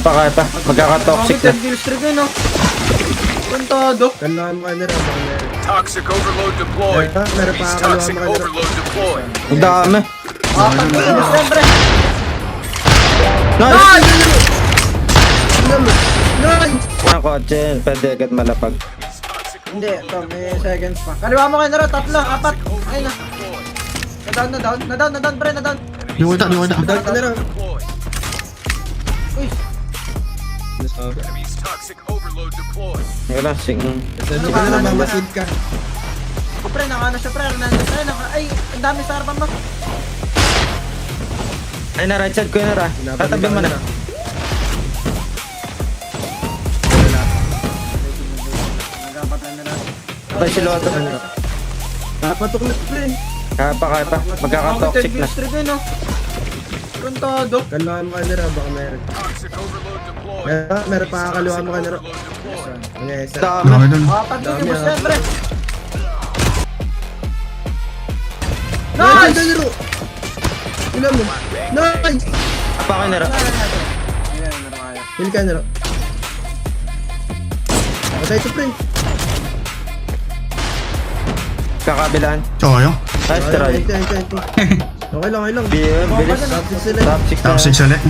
Kaya pa. Magkaka-toxic na. Kill streak yun, no? Kontado. Kailangan mo kanira. Toxic overload deployed. Meron pa Increased kakaluhan toxic mo kanira. overload deployed. Ang dami. Apat na yun, siyempre. Nice! Nice! Ang kotse, pwede agad malapag. Hindi, ito, may seconds pa. Kaliwa mo kayo na rin, tatlo, apat. Ayun na. Na-down, pre, na-down. Di wala. Dahil kanira. Uy, Enemies toxic overload deployed. Wala, sing. Dahil kanira, mamasid ka. pre, nakano siya, pre. Ay, ang dami sa harapan mo. Ay na, right side ko yun na. Tatabi mo na. Nagkapatay na lang. Patay si Lotto. Patok na pre. Kaya pa. Magkaka-toxic na. Kill streak yun, no? Kontado. Kailangan mo kanira. Baka meron. Toxic overload deployed. Meron pa kakaluhan mo kanira. Overload deployed. Okay, sir. Dami. Okay dun. Apat na yun, Dami, siyempre. Nice! Nice! Kanira! Ilan mo? Nice! Pa kayo na. Ayan, meron kaya. Hil ka nila. Patay ito, pre. Kakabilaan. Choyo. Nice try. Okay lang. Bilis. Top 6 sila. Top 6 Top na. 6 ulit.